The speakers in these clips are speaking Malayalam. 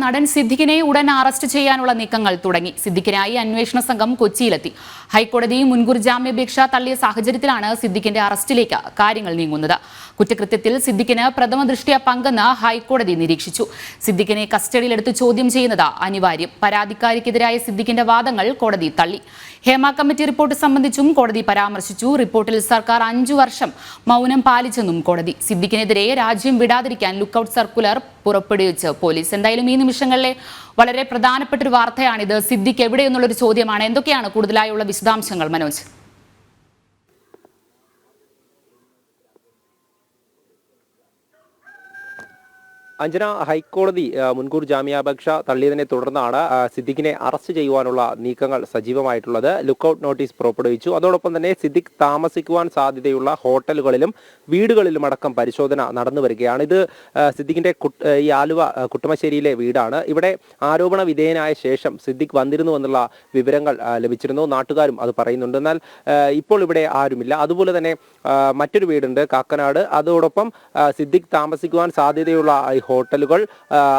നടൻ സിദ്ദിഖിനെ ഉടൻ അറസ്റ്റ് ചെയ്യാനുള്ള നീക്കങ്ങൾ തുടങ്ങി. സിദ്ദിഖിനായി അന്വേഷണ സംഘം കൊച്ചിയിലെത്തി. ഹൈക്കോടതി മുൻകൂർ ജാമ്യാപേക്ഷ തള്ളിയ സാഹചര്യത്തിലാണ് സിദ്ദിഖിന്റെ അറസ്റ്റിലേക്ക് കാര്യങ്ങൾ നീങ്ങുന്നത്. കുറ്റകൃത്യത്തിൽ സിദ്ദിഖിന് പ്രഥമ ദൃഷ്ട്യാ പങ്കെന്ന് ഹൈക്കോടതി നിരീക്ഷിച്ചു. സിദ്ദിഖിനെ കസ്റ്റഡിയിലെടുത്ത് ചോദ്യം ചെയ്യുന്നത് അനിവാര്യം. പരാതിക്കാരിക്കെതിരായ സിദ്ദിഖിന്റെ വാദങ്ങൾ കോടതി തള്ളി. ഹേമ കമ്മിറ്റി റിപ്പോർട്ട് സംബന്ധിച്ചും കോടതി പരാമർശിച്ചു. റിപ്പോർട്ടിൽ സർക്കാർ 5 വർഷം മൗനം പാലിച്ചെന്നും കോടതി. സിദ്ദിഖിനെതിരെ രാജ്യം വിടാതിരിക്കാൻ ലുക്കൌട്ട് സർക്കുലർ പുറപ്പെടുവിച്ച് പോലീസ്. എന്തായാലും ഈ നിമിഷങ്ങളിലെ വളരെ പ്രധാനപ്പെട്ട ഒരു വാർത്തയാണിത്. സിദ്ദിഖ് എവിടെയെന്നുള്ളൊരു ചോദ്യമാണ്. എന്തൊക്കെയാണ് കൂടുതലായുള്ള വിശദാംശങ്ങൾ മനോജ്? അഞ്ജന, ഹൈക്കോടതി മുൻകൂർ ജാമ്യാപേക്ഷ തള്ളിയതിനെ തുടർന്നാണ് സിദ്ദിഖിനെ അറസ്റ്റ് ചെയ്യുവാനുള്ള നീക്കങ്ങൾ സജീവമായിട്ടുള്ളത്. ലുക്കൌട്ട് നോട്ടീസ് പുറപ്പെടുവിച്ചു. അതോടൊപ്പം തന്നെ സിദ്ദിഖ് താമസിക്കുവാൻ സാധ്യതയുള്ള ഹോട്ടലുകളിലും വീടുകളിലും അടക്കം പരിശോധന നടന്നു വരികയാണ്. ഇത് സിദ്ദിഖിന്റെ ഈ ആലുവ കുട്ടമശ്ശേരിയിലെ വീടാണ്. ഇവിടെ ആരോപണ വിധേയനായ ശേഷം സിദ്ദിഖ് വന്നിരുന്നു എന്നുള്ള വിവരങ്ങൾ ലഭിച്ചിരുന്നു. നാട്ടുകാരും അത് പറയുന്നുണ്ട്. എന്നാൽ ഇപ്പോൾ ഇവിടെ ആരുമില്ല. അതുപോലെ തന്നെ മറ്റൊരു വീടുണ്ട് കാക്കനാട്. അതോടൊപ്പം സിദ്ദിഖ് താമസിക്കുവാൻ സാധ്യതയുള്ള ഹോട്ടലുകൾ,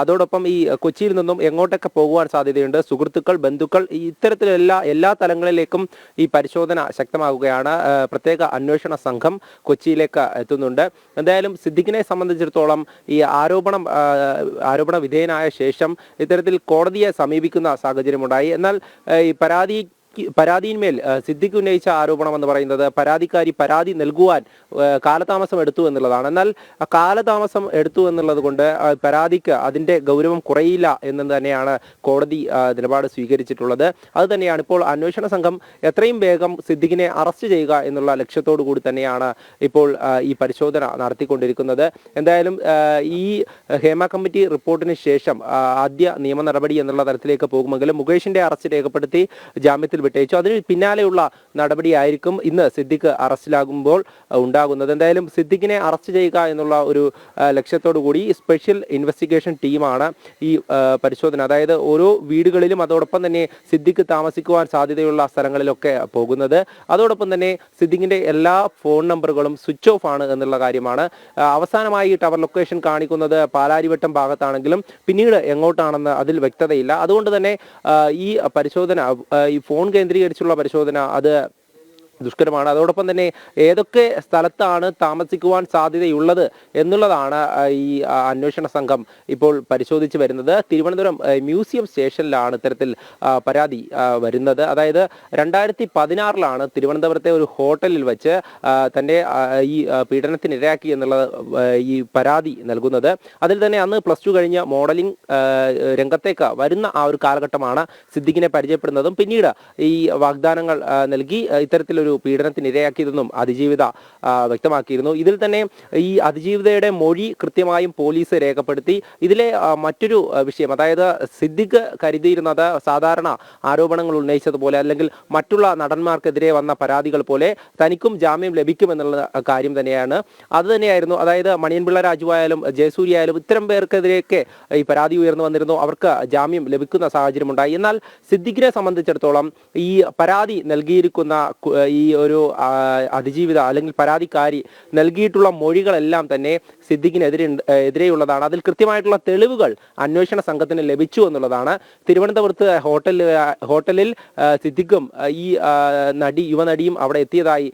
അതോടൊപ്പം ഈ കൊച്ചിയിൽ നിന്നും എങ്ങോട്ടൊക്കെ പോകുവാൻ സാധ്യതയുണ്ട്, സുഹൃത്തുക്കൾ, ബന്ധുക്കൾ, ഇത്തരത്തിലുള്ള എല്ലാ തലങ്ങളിലേക്കും ഈ പരിശോധന ശക്തമാകുകയാണ്. പ്രത്യേക അന്വേഷണ സംഘം കൊച്ചിയിലേക്ക് എത്തുന്നുണ്ട്. എന്തായാലും സിദ്ദിഖിനെ സംബന്ധിച്ചിടത്തോളം ഈ ആരോപണ വിധേയനായ ശേഷം ഇത്തരത്തിൽ കോടതിയെ സമീപിക്കുന്ന സാഹചര്യമുണ്ടായി. എന്നാൽ ഈ പരാതിയിന്മേൽ സിദ്ദിഖ് ഉന്നയിച്ച ആരോപണം എന്ന് പറയുന്നത് പരാതിക്കാരി പരാതി നൽകുവാൻ കാലതാമസം എടുത്തു എന്നുള്ളതാണ്. എന്നാൽ കാലതാമസം എടുത്തു എന്നുള്ളത് കൊണ്ട് പരാതിക്ക് അതിന്റെ ഗൗരവം കുറയില്ല എന്ന് തന്നെയാണ് കോടതി നിലപാട് സ്വീകരിച്ചിട്ടുള്ളത്. അത് തന്നെയാണ് ഇപ്പോൾ അന്വേഷണ സംഘം എത്രയും വേഗം സിദ്ദിഖിനെ അറസ്റ്റ് ചെയ്യുക എന്നുള്ള ലക്ഷ്യത്തോടു കൂടി തന്നെയാണ് ഇപ്പോൾ ഈ പരിശോധന നടത്തിക്കൊണ്ടിരിക്കുന്നത്. എന്തായാലും ഈ ഹേമ കമ്മിറ്റി റിപ്പോർട്ടിന് ശേഷം ആദ്യ നിയമ നടപടി എന്നുള്ള തരത്തിലേക്ക് പോകുമെങ്കിലും മുകേഷിന്റെ അറസ്റ്റ് രേഖപ്പെടുത്തി ജാമ്യത്തിൽ വിട്ടയച്ചു. അതിന് പിന്നാലെയുള്ള നടപടിയായിരിക്കും ഇന്ന് സിദ്ദിഖ് അറസ്റ്റിലാകുമ്പോൾ ഉണ്ടാകുന്നത്. എന്തായാലും സിദ്ദിഖിനെ അറസ്റ്റ് ചെയ്യുക എന്നുള്ള ഒരു ലക്ഷ്യത്തോടു കൂടി സ്പെഷ്യൽ ഇൻവെസ്റ്റിഗേഷൻ ടീമാണ് ഈ പരിശോധന, അതായത് ഓരോ വീടുകളിലും അതോടൊപ്പം തന്നെ സിദ്ദിഖ് താമസിക്കുവാൻ സാധ്യതയുള്ള സ്ഥലങ്ങളിലൊക്കെ പോകുന്നത്. അതോടൊപ്പം തന്നെ സിദ്ദിഖിന്റെ എല്ലാ ഫോൺ നമ്പറുകളും സ്വിച്ച് ഓഫ് ആണ് എന്നുള്ള കാര്യമാണ്. അവസാനമായി ടവർ ലൊക്കേഷൻ കാണിക്കുന്നത് പാലാരിവട്ടം ഭാഗത്താണെങ്കിലും പിന്നീട് എങ്ങോട്ടാണെന്ന് അതിൽ വ്യക്തതയില്ല. അതുകൊണ്ട് തന്നെ ഈ പരിശോധന, ഈ ഫോൺ കേന്ദ്രീകരിച്ചുള്ള പരിശോധന അത് ദുഷ്കരമാണ്. അതോടൊപ്പം തന്നെ ഏതൊക്കെ സ്ഥലത്താണ് താമസിക്കുവാൻ സാധ്യതയുള്ളത് എന്നുള്ളതാണ് ഈ അന്വേഷണ സംഘം ഇപ്പോൾ പരിശോധിച്ച് വരുന്നത്. തിരുവനന്തപുരം മ്യൂസിയം സ്റ്റേഷനിലാണ് ഇത്തരത്തിൽ പരാതി വരുന്നത്. അതായത് 2016 തിരുവനന്തപുരത്തെ ഒരു ഹോട്ടലിൽ വെച്ച് തൻ്റെ ഈ പീഡനത്തിനിരയാക്കി എന്നുള്ള ഈ പരാതി നൽകുന്നത്. അതിൽ തന്നെ അന്ന് +2 കഴിഞ്ഞ മോഡലിംഗ് രംഗത്തേക്ക് വരുന്ന ആ ഒരു കാലഘട്ടമാണ് സിദ്ദിഖിനെ പരിചയപ്പെടുന്നതും പിന്നീട് ഈ വാഗ്ദാനങ്ങൾ നൽകി ഇത്തരത്തിലൊരു പീഡനത്തിനിരയാക്കിയതെന്നും അതിജീവിത വ്യക്തമാക്കിയിരുന്നു. ഇതിൽ തന്നെ ഈ അതിജീവിതയുടെ മൊഴി കൃത്യമായും പോലീസ് രേഖപ്പെടുത്തി. ഇതിലെ മറ്റൊരു വിഷയം, അതായത് സിദ്ദിഖ് കരുതിയിരുന്നത് സാധാരണ ആരോപണങ്ങൾ ഉന്നയിച്ചതുപോലെ അല്ലെങ്കിൽ മറ്റുള്ള നടന്മാർക്കെതിരെ വന്ന പരാതികൾ പോലെ തനിക്കും ജാമ്യം ലഭിക്കുമെന്നുള്ള കാര്യം തന്നെയാണ്. അത് തന്നെയായിരുന്നു. അതായത് മണിയൻപിള്ള രാജു ആയാലും ജയസൂര്യ ആയാലും ഇത്തരം പേർക്കെതിരെയൊക്കെ ഈ പരാതി ഉയർന്നു വന്നിരുന്നു. അവർക്ക് ജാമ്യം ലഭിക്കുന്ന സാഹചര്യമുണ്ടായി. എന്നാൽ സിദ്ദിഖിനെ സംബന്ധിച്ചിടത്തോളം ഈ പരാതി നൽകിയിരിക്കുന്ന ഈ ഒരു അതിജീവിത അല്ലെങ്കിൽ പരാതിക്കാരി നൽകിയിട്ടുള്ള മൊഴികളെല്ലാം തന്നെ സിദ്ദിഖിനെതിരെയുള്ളതാണ്. അതിൽ കൃത്യമായിട്ടുള്ള തെളിവുകൾ അന്വേഷണ സംഘത്തിന് ലഭിച്ചു എന്നുള്ളതാണ്. തിരുവനന്തപുരത്ത് ഹോട്ടലിൽ സിദ്ദിഖും ഈ യുവനടിയും അവിടെ എത്തിയതായി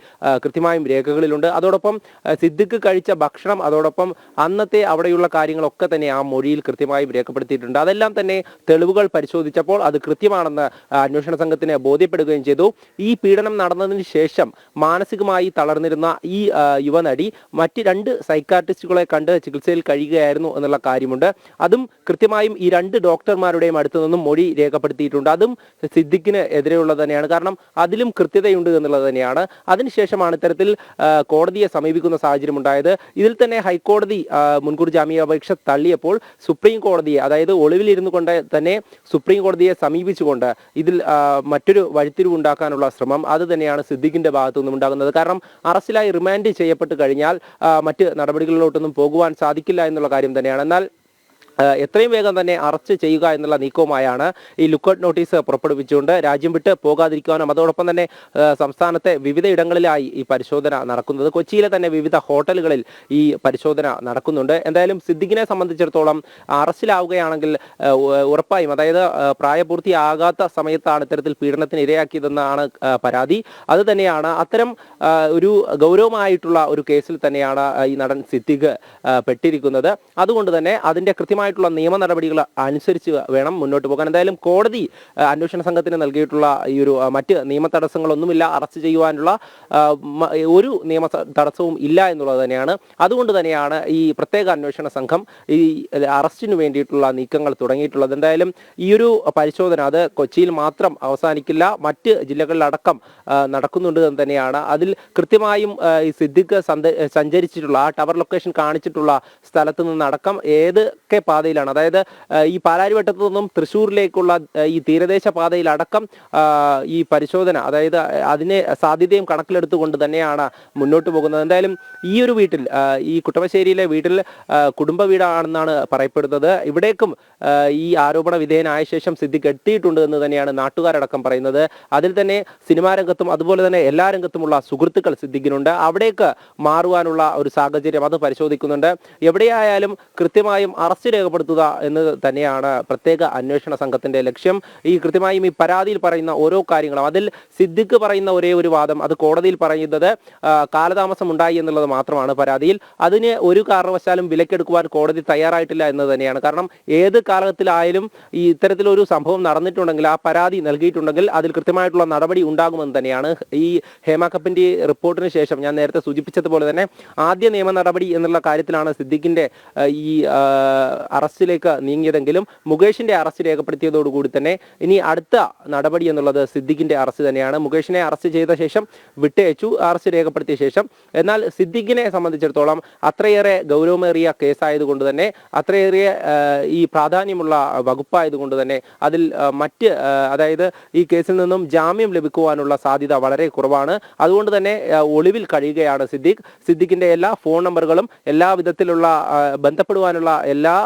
കൃത്യമായും രേഖകളിലുണ്ട്. അതോടൊപ്പം സിദ്ദിഖ് കഴിച്ച ഭക്ഷണം, അതോടൊപ്പം അന്നത്തെ അവിടെയുള്ള കാര്യങ്ങളൊക്കെ തന്നെ ആ മൊഴിയിൽ കൃത്യമായും രേഖപ്പെടുത്തിയിട്ടുണ്ട്. അതെല്ലാം തന്നെ തെളിവുകൾ പരിശോധിച്ചപ്പോൾ അത് കൃത്യമാണെന്ന് അന്വേഷണ സംഘത്തിന് ബോധ്യപ്പെടുകയും ചെയ്തു. ഈ പീഡനം നടന്നതിന് ശേഷം മാനസികമായി തളർന്നിരുന്ന ഈ യുവനടി മറ്റ് 2 സൈക്കാട്രിസ്റ്റുകളെ കണ്ട് ചികിത്സയിൽ കഴിയുകയായിരുന്നു എന്നുള്ള കാര്യമുണ്ട്. അതും കൃത്യമായും ഈ 2 ഡോക്ടർമാരുടെയും അടുത്തു നിന്നും മൊഴി രേഖപ്പെടുത്തിയിട്ടുണ്ട്. അതും സിദ്ദിഖിന് എതിരെയുള്ളത് തന്നെയാണ്. കാരണം അതിലും കൃത്യതയുണ്ട് എന്നുള്ളത് തന്നെയാണ്. അതിനുശേഷമാണ് ഇത്തരത്തിൽ കോടതിയെ സമീപിക്കുന്ന സാഹചര്യം ഉണ്ടായത്. ഇതിൽ തന്നെ ഹൈക്കോടതി മുൻകൂർ ജാമ്യാപേക്ഷ തള്ളിയപ്പോൾ സുപ്രീം കോടതിയെ, അതായത് ഒളിവിലിരുന്നു കൊണ്ട് തന്നെ സുപ്രീം കോടതിയെ സമീപിച്ചുകൊണ്ട് ഇതിൽ മറ്റൊരു വഴിത്തിരിവ് ഉണ്ടാക്കാനുള്ള ശ്രമം അത് തന്നെയാണ് സിദ്ദിഖിന്റെ ഭാഗത്തു നിന്നും ഉണ്ടാകുന്നത്. കാരണം അറസ്റ്റിലായി റിമാൻഡ് ചെയ്യപ്പെട്ട് കഴിഞ്ഞാൽ മറ്റ് നടപടികളിലോട്ടൊന്നും പോകുവാൻ സാധിക്കില്ല എന്നുള്ള കാര്യം തന്നെയാണ്. എന്നാൽ എത്രയും വേഗം തന്നെ അറസ്റ്റ് ചെയ്യുക എന്നുള്ള നീക്കവുമായാണ് ഈ ലുക്കൌട്ട് നോട്ടീസ് പുറപ്പെടുവിച്ചുകൊണ്ട് രാജ്യം വിട്ട് പോകാതിരിക്കുവാനും അതോടൊപ്പം തന്നെ സംസ്ഥാനത്തെ വിവിധ ഇടങ്ങളിലായി ഈ പരിശോധന നടക്കുന്നത്. കൊച്ചിയിലെ തന്നെ വിവിധ ഹോട്ടലുകളിൽ ഈ പരിശോധന നടക്കുന്നുണ്ട്. എന്തായാലും സിദ്ദിഖിനെ സംബന്ധിച്ചിടത്തോളം അറസ്റ്റിലാവുകയാണെങ്കിൽ ഉറപ്പായും, അതായത് പ്രായപൂർത്തിയാകാത്ത സമയത്താണ് ഇത്തരത്തിൽ പീഡനത്തിന് ഇരയാക്കിയതെന്നാണ് പരാതി. അത് തന്നെയാണ് അത്തരം ഒരു ഗൗരവമായിട്ടുള്ള ഒരു കേസിൽ തന്നെയാണ് ഈ നടൻ സിദ്ദിഖ് പെട്ടിരിക്കുന്നത്. അതുകൊണ്ട് തന്നെ അതിന്റെ കൃത്യമായിട്ടുള്ള നിയമ നടപടികൾ അനുസരിച്ച് വേണം മുന്നോട്ട് പോകാൻ. എന്തായാലും കോടതി അന്വേഷണ സംഘത്തിന് നൽകിയിട്ടുള്ള ഈ ഒരു മറ്റ് നിയമ തടസ്സങ്ങളൊന്നുമില്ല, അറസ്റ്റ് ചെയ്യുവാനുള്ള ഒരു നിയമ തടസ്സവും ഇല്ല എന്നുള്ളത് തന്നെയാണ്. അതുകൊണ്ട് തന്നെയാണ് ഈ പ്രത്യേക അന്വേഷണ സംഘം ഈ അറസ്റ്റിന് വേണ്ടിയിട്ടുള്ള നീക്കങ്ങൾ തുടങ്ങിയിട്ടുള്ളത്. എന്തായാലും ഈ ഒരു പരിശോധന അത് കൊച്ചിയിൽ മാത്രം അവസാനിക്കില്ല, മറ്റ് ജില്ലകളിലടക്കം നടക്കുന്നുണ്ട് എന്ന് തന്നെയാണ്. അതിൽ കൃത്യമായും ഈ സിദ്ദിഖ് സഞ്ചരിച്ചിട്ടുള്ള ആ ടവർ ലൊക്കേഷൻ കാണിച്ചിട്ടുള്ള സ്ഥലത്ത് നിന്നടക്കം ഏതൊക്കെ പാതയിലാണ്, അതായത് ഈ പാലാരിവട്ടത്തു നിന്നും തൃശ്ശൂരിലേക്കുള്ള ഈ തീരദേശ പാതയിലടക്കം ഈ പരിശോധന, അതായത് അതിനെ സാധ്യതയും കണക്കിലെടുത്തുകൊണ്ട് തന്നെയാണ് മുന്നോട്ട് പോകുന്നത്. എന്തായാലും ഈ ഒരു വീട്ടിൽ, ഈ കുട്ടവശ്ശേരിയിലെ വീട്ടിൽ കുടുംബ വീടാണെന്നാണ് പറയപ്പെടുന്നത്. ഇവിടേക്കും ഈ ആരോപണ വിധേയനായ ശേഷം സിദ്ദിഖ് എത്തിയിട്ടുണ്ട് എന്ന് തന്നെയാണ് നാട്ടുകാരടക്കം പറയുന്നത്. അതിൽ തന്നെ സിനിമാ രംഗത്തും അതുപോലെ തന്നെ എല്ലാ രംഗത്തുമുള്ള സുഹൃത്തുക്കൾ സിദ്ദിഖിനുണ്ട്. അവിടേക്ക് മാറുവാനുള്ള ഒരു സാഹചര്യം അത് പരിശോധിക്കുന്നുണ്ട്. എവിടെയായാലും കൃത്യമായും അറസ്റ്റ് രേഖപ്പെടുത്തുക എന്ന് തന്നെയാണ് പ്രത്യേക അന്വേഷണ സംഘത്തിന്റെ ലക്ഷ്യം. ഈ കൃത്യമായും ഈ പരാതിയിൽ പറയുന്ന ഓരോ കാര്യങ്ങളും, അതിൽ സിദ്ദിഖ് പറയുന്ന ഒരേ ഒരു വാദം, അത് കോടതിയിൽ പറയുന്നത് കാലതാമസം ഉണ്ടായി എന്നുള്ളത് മാത്രമാണ് പരാതിയിൽ. അതിന് ഒരു കാരണവശാലും വിലക്കെടുക്കുവാൻ കോടതി തയ്യാറായിട്ടില്ല എന്ന് തന്നെയാണ്. കാരണം ഏത് കാലത്തിലായാലും ഈ ഇത്തരത്തിലൊരു സംഭവം നടന്നിട്ടുണ്ടെങ്കിൽ, ആ പരാതി നൽകിയിട്ടുണ്ടെങ്കിൽ അതിൽ കൃത്യമായിട്ടുള്ള നടപടി ഉണ്ടാകുമെന്ന് തന്നെയാണ്. ഈ ഹേമ കമ്മിറ്റി റിപ്പോർട്ടിന് ശേഷം ഞാൻ നേരത്തെ സൂചിപ്പിച്ചതുപോലെ തന്നെ ആദ്യ നിയമ നടപടി എന്നുള്ള കാര്യത്തിലാണ് സിദ്ദിഖിന്റെ ഈ അറസ്റ്റിലേക്ക് നീങ്ങിയതെങ്കിലും മുകേഷിന്റെ അറസ്റ്റ് രേഖപ്പെടുത്തിയതോടുകൂടി തന്നെ ഇനി അടുത്ത നടപടി എന്നുള്ളത് സിദ്ദിഖിന്റെ അറസ്റ്റ് തന്നെയാണ്. മുകേഷിനെ അറസ്റ്റ് ചെയ്ത ശേഷം വിട്ടയച്ചു, അറസ്റ്റ് രേഖപ്പെടുത്തിയ ശേഷം. എന്നാൽ സിദ്ദിഖിനെ സംബന്ധിച്ചിടത്തോളം അത്രയേറെ ഗൗരവമേറിയ കേസായതുകൊണ്ട് തന്നെ, അത്രയേറെ ഈ പ്രാധാന്യമുള്ള വകുപ്പായതുകൊണ്ട് തന്നെ അതിൽ മറ്റ്, അതായത് ഈ കേസിൽ നിന്നും ജാമ്യം ലഭിക്കുവാനുള്ള സാധ്യത വളരെ കുറവാണ്. അതുകൊണ്ട് തന്നെ ഒളിവിൽ കഴിയുകയാണ് സിദ്ദിഖ്. സിദ്ദിഖിന്റെ എല്ലാ ഫോൺ നമ്പറുകളും എല്ലാ വിധത്തിലുള്ള ബന്ധപ്പെടുവാനുള്ള എല്ലാ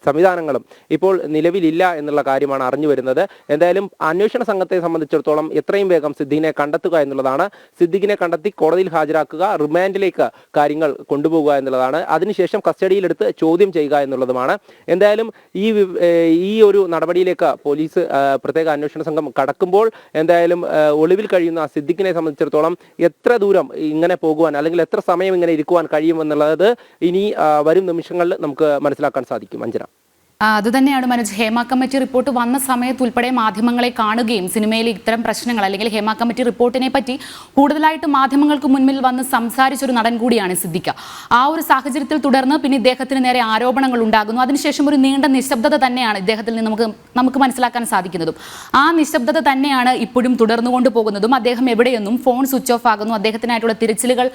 സംവിധാനങ്ങളും ഇപ്പോൾ നിലവിലില്ല എന്നുള്ള കാര്യമാണ് അറിഞ്ഞു വരുന്നത്. എന്തായാലും അന്വേഷണ സംഘത്തെ സംബന്ധിച്ചിടത്തോളം എത്രയും വേഗം സിദ്ദിഖിനെ കണ്ടെത്തുക എന്നുള്ളതാണ്. സിദ്ദിഖിനെ കണ്ടെത്തി കോടതിയിൽ ഹാജരാക്കുക, റിമാൻഡിലേക്ക് കാര്യങ്ങൾ കൊണ്ടുപോകുക എന്നുള്ളതാണ്. അതിനുശേഷം കസ്റ്റഡിയിലെടുത്ത് ചോദ്യം ചെയ്യുക എന്നുള്ളതുമാണ്. എന്തായാലും ഈ ഒരു നടപടിയിലേക്ക് പോലീസ് പ്രത്യേക അന്വേഷണ സംഘം കടക്കുമ്പോൾ എന്തായാലും ഒളിവിൽ കഴിയുന്ന സിദ്ദിഖിനെ സംബന്ധിച്ചിടത്തോളം എത്ര ദൂരം ഇങ്ങനെ പോകുവാൻ, അല്ലെങ്കിൽ എത്ര സമയം ഇങ്ങനെ ഇരിക്കുവാൻ കഴിയുമെന്നുള്ളത് ഇനി വരും നിമിഷങ്ങളിൽ നമുക്ക് മനസ്സിലാക്കാൻ സാധിക്കും. അഞ്ജന, അതുതന്നെയാണ് മനോജ്. ഹേമ കമ്മിറ്റി റിപ്പോർട്ട് വന്ന സമയത്ത് ഉൾപ്പെടെ മാധ്യമങ്ങളെ കാണുകയും സിനിമയിൽ ഇത്തരം പ്രശ്നങ്ങൾ, അല്ലെങ്കിൽ ഹേമ കമ്മിറ്റി റിപ്പോർട്ടിനെ പറ്റി കൂടുതലായിട്ട് മാധ്യമങ്ങൾക്ക് മുൻപിൽ വന്ന് സംസാരിച്ചൊരു നടൻ കൂടിയാണ് സിദ്ദിഖ്. ആ ഒരു സാഹചര്യത്തിൽ തുടർന്ന് പിന്നെ ഇദ്ദേഹത്തിന് നേരെ ആരോപണങ്ങൾ ഉണ്ടാകുന്നു. അതിനുശേഷം ഒരു നീണ്ട നിശബ്ദത തന്നെയാണ് ഇദ്ദേഹത്തിൽ നിന്ന് നമുക്ക് മനസ്സിലാക്കാൻ സാധിക്കുന്നതും. ആ നിശബ്ദത തന്നെയാണ് ഇപ്പോഴും തുടർന്നുകൊണ്ട് പോകുന്നതും. അദ്ദേഹം എവിടെയെന്നും ഫോൺ സ്വിച്ച് ഓഫ് ആകുന്നു, അദ്ദേഹത്തിനായിട്ടുള്ള തിരച്ചിലുകൾ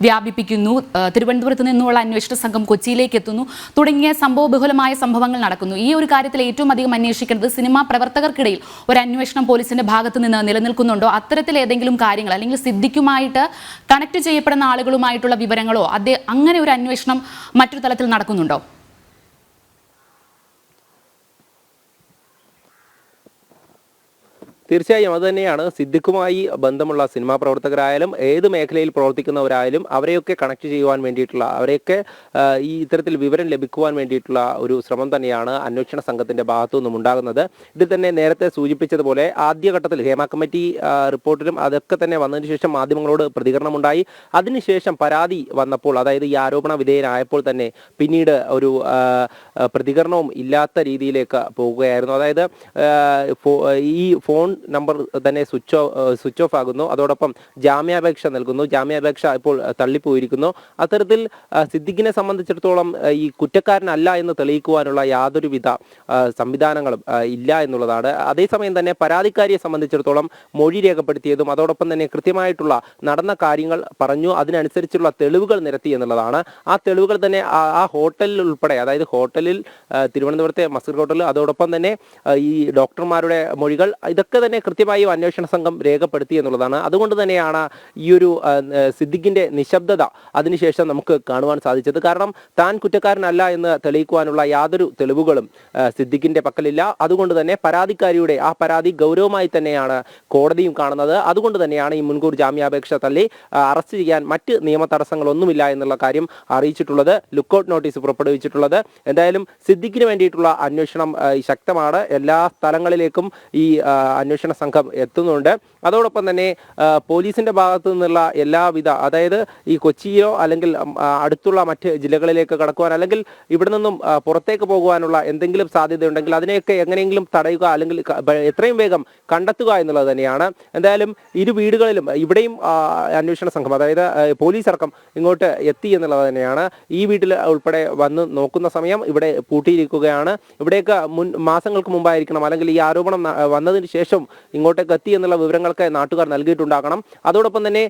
വ്യാപിപ്പിക്കുന്നു, തിരുവനന്തപുരത്ത് നിന്നുള്ള അന്വേഷണ സംഘം കൊച്ചിയിലേക്ക് എത്തുന്നു, തുടങ്ങിയ സംഭവബഹുലമായ സംഭവങ്ങൾ നടക്കുന്നു. ഈ ഒരു കാര്യത്തിൽ ഏറ്റവും അധികം അന്വേഷിക്കേണ്ടത് സിനിമാ പ്രവർത്തകർക്കിടയിൽ ഒരു അന്വേഷണം പോലീസിന്റെ ഭാഗത്ത് നിന്ന് നിലനിൽക്കുന്നുണ്ടോ, അത്തരത്തിൽ ഏതെങ്കിലും കാര്യങ്ങൾ, അല്ലെങ്കിൽ സിദ്ദിഖുമായിട്ട് കണക്ട് ചെയ്യപ്പെടുന്ന ആളുകളുമായിട്ടുള്ള വിവരങ്ങളോ അങ്ങനെ ഒരു അന്വേഷണം മറ്റൊരു തലത്തിൽ നടക്കുന്നുണ്ടോ? തീർച്ചയായും അത് തന്നെയാണ്. സിദ്ദിഖുമായി ബന്ധമുള്ള സിനിമാ പ്രവർത്തകരായാലും ഏത് മേഖലയിൽ പ്രവർത്തിക്കുന്നവരായാലും അവരെയൊക്കെ കണക്ട് ചെയ്യുവാൻ വേണ്ടിയിട്ടുള്ള, അവരെയൊക്കെ ഈ ഇത്തരത്തിൽ വിവരം ലഭിക്കുവാൻ വേണ്ടിയിട്ടുള്ള ഒരു ശ്രമം തന്നെയാണ് അന്വേഷണ സംഘത്തിന്റെ ഭാഗത്തു നിന്നും ഉണ്ടാകുന്നത്. ഇതിൽ തന്നെ നേരത്തെ സൂചിപ്പിച്ചതുപോലെ ആദ്യഘട്ടത്തിൽ ഹേമ കമ്മിറ്റി റിപ്പോർട്ടിലും അതൊക്കെ തന്നെ വന്നതിന് ശേഷം മാധ്യമങ്ങളോട് പ്രതികരണമുണ്ടായി. അതിനുശേഷം പരാതി വന്നപ്പോൾ, അതായത് ഈ ആരോപണ വിധേയനായപ്പോൾ തന്നെ പിന്നീട് ഒരു പ്രതികരണവും ഇല്ലാത്ത രീതിയിലേക്ക് പോവുകയായിരുന്നു. അതായത് ഈ ഫോൺ നമ്പർ തന്നെ സ്വിച്ച് ഓഫ് ആകുന്നു, അതോടൊപ്പം ജാമ്യാപേക്ഷ നൽകുന്നു, ജാമ്യാപേക്ഷ ഇപ്പോൾ തള്ളിപ്പോയിരിക്കുന്നു. അത്തരത്തിൽ സിദ്ദിഖിനെ സംബന്ധിച്ചിടത്തോളം ഈ കുറ്റക്കാരനല്ല എന്ന് തെളിയിക്കുവാനുള്ള യാതൊരുവിധ സംവിധാനങ്ങളും ഇല്ല എന്നുള്ളതാണ്. അതേസമയം തന്നെ പരാതിക്കാരിയെ സംബന്ധിച്ചിടത്തോളം മൊഴി രേഖപ്പെടുത്തിയതും അതോടൊപ്പം തന്നെ കൃത്യമായിട്ടുള്ള നടന്ന കാര്യങ്ങൾ പറഞ്ഞു, അതിനനുസരിച്ചുള്ള തെളിവുകൾ നിരത്തി എന്നുള്ളതാണ്. ആ തെളിവുകൾ തന്നെ ആ ഹോട്ടലിൽ ഉൾപ്പെടെ, അതായത് ഹോട്ടലിൽ, തിരുവനന്തപുരത്തെ മസ്കർ ഹോട്ടലിൽ, അതോടൊപ്പം തന്നെ ഈ ഡോക്ടർമാരുടെ മൊഴികൾ, ഇതൊക്കെ തന്നെ കൃത്യമായും അന്വേഷണ സംഘം രേഖപ്പെടുത്തി എന്നുള്ളതാണ്. അതുകൊണ്ട് തന്നെയാണ് ഈ ഒരു സിദ്ദിഖിന്റെ നിശബ്ദത അതിനുശേഷം നമുക്ക് കാണുവാൻ സാധിച്ചത്. കാരണം താൻ കുറ്റക്കാരനല്ല എന്ന് തെളിയിക്കുവാനുള്ള യാതൊരു തെളിവുകളും സിദ്ദിഖിന്റെ പക്കലില്ല. അതുകൊണ്ട് തന്നെ പരാതിക്കാരിയുടെ ആ പരാതി ഗൗരവമായി തന്നെയാണ് കോടതിയും കാണുന്നത്. അതുകൊണ്ട് തന്നെയാണ് ഈ മുൻകൂർ ജാമ്യാപേക്ഷ തള്ളി അറസ്റ്റ് ചെയ്യാൻ മറ്റ് നിയമ തടസ്സങ്ങളൊന്നുമില്ല എന്നുള്ള കാര്യം അറിയിച്ചിട്ടുള്ളത്, ലുക്കൌട്ട് നോട്ടീസ് പുറപ്പെടുവിച്ചിട്ടുള്ളത്. എന്തായാലും സിദ്ദിഖിന് വേണ്ടിയിട്ടുള്ള അന്വേഷണം ശക്തമാണ്. എല്ലാ സ്ഥലങ്ങളിലേക്കും ഈ അന്വേഷണ സംഘം എത്തുന്നുണ്ട്. അതോടൊപ്പം തന്നെ പോലീസിന്റെ ഭാഗത്തു നിന്നുള്ള എല്ലാവിധ, അതായത് ഈ കൊച്ചിയോ അല്ലെങ്കിൽ അടുത്തുള്ള മറ്റ് ജില്ലകളിലേക്ക് കടക്കുവാൻ അല്ലെങ്കിൽ ഇവിടെ നിന്നും പുറത്തേക്ക് പോകുവാനുള്ള എന്തെങ്കിലും സാധ്യതയുണ്ടെങ്കിൽ അതിനെയൊക്കെ എങ്ങനെയെങ്കിലും തടയുക അല്ലെങ്കിൽ എത്രയും വേഗം കണ്ടെത്തുക എന്നുള്ളത് തന്നെയാണ്. എന്തായാലും ഇരു വീടുകളിലും ഇവിടെയും അന്വേഷണ സംഘം, അതായത് പോലീസ് അടക്കം ഇങ്ങോട്ട് എത്തി എന്നുള്ളത് തന്നെയാണ്. ഈ വീട്ടിൽ ഉൾപ്പെടെ വന്ന് നോക്കുന്ന സമയം ഇവിടെ പൂട്ടിയിരിക്കുകയാണ്. ഇവിടേക്ക് മാസങ്ങൾക്ക് മുമ്പായിരിക്കണം അല്ലെങ്കിൽ ഈ ആരോപണം വന്നതിന് ശേഷം ഇങ്ങോട്ടേക്ക് എത്തി എന്നുള്ള വിവരങ്ങളൊക്കെ നാട്ടുകാർ നൽകിയിട്ടുണ്ടാകണം. അതോടൊപ്പം തന്നെ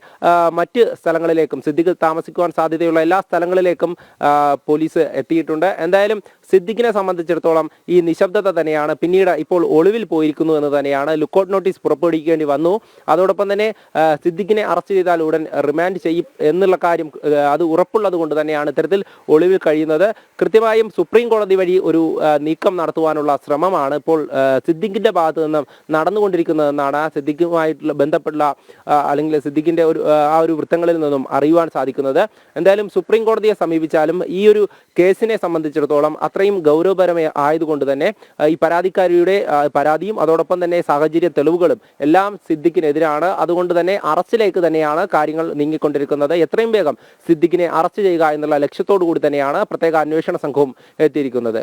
മറ്റ് സ്ഥലങ്ങളിലേക്കും സിദ്ദിഖ് താമസിക്കുവാൻ സാധ്യതയുള്ള എല്ലാ സ്ഥലങ്ങളിലേക്കും പോലീസ് എത്തിയിട്ടുണ്ട്. എന്തായാലും സിദ്ദിഖിനെ സംബന്ധിച്ചിടത്തോളം ഈ നിശബ്ദത തന്നെയാണ്. പിന്നീട് ഇപ്പോൾ ഒളിവിൽ പോയിരിക്കുന്നു എന്ന് തന്നെയാണ്. ലുക്കൌട്ട് നോട്ടീസ് പുറപ്പെടുവിക്കേണ്ടി വന്നു. അതോടൊപ്പം തന്നെ സിദ്ദിഖിനെ അറസ്റ്റ് ചെയ്താൽ ഉടൻ റിമാൻഡ് ചെയ്യും എന്നുള്ള കാര്യം അത് ഉറപ്പുള്ളത് കൊണ്ട് തന്നെയാണ് ഇത്തരത്തിൽ ഒളിവിൽ കഴിയുന്നത്. കൃത്യമായും സുപ്രീം കോടതി വഴി ഒരു നീക്കം നടത്തുവാനുള്ള ശ്രമമാണ് ഇപ്പോൾ സിദ്ദിഖിന്റെ ഭാഗത്ത് നിന്ന് നടന്നുകൊണ്ടിരിക്കുന്നതെന്നാണ് സിദ്ദിഖുമായിട്ടുള്ള ബന്ധപ്പെട്ട അല്ലെങ്കിൽ സിദ്ദിഖിന്റെ ആ ഒരു വൃത്തങ്ങളിൽ നിന്നും അറിയുവാൻ സാധിക്കുന്നത്. എന്തായാലും സുപ്രീം കോടതിയെ സമീപിച്ചാലും ഈ ഒരു കേസിനെ സംബന്ധിച്ചിടത്തോളം അത്രയും ഗൗരവപരമായി ആയതുകൊണ്ട് തന്നെ ഈ പരാതിക്കാരിയുടെ പരാതിയും അതോടൊപ്പം തന്നെ സാഹചര്യ തെളിവുകളും എല്ലാം സിദ്ദിഖിനെതിരാണ്. അതുകൊണ്ട് തന്നെ അറസ്റ്റിലേക്ക് തന്നെയാണ് കാര്യങ്ങൾ നീങ്ങിക്കൊണ്ടിരിക്കുന്നത്. എത്രയും വേഗം സിദ്ദിഖിനെ അറസ്റ്റ് ചെയ്യുക എന്നുള്ള ലക്ഷ്യത്തോടു കൂടി തന്നെയാണ് പ്രത്യേക അന്വേഷണ സംഘവും എത്തിയിരിക്കുന്നത്.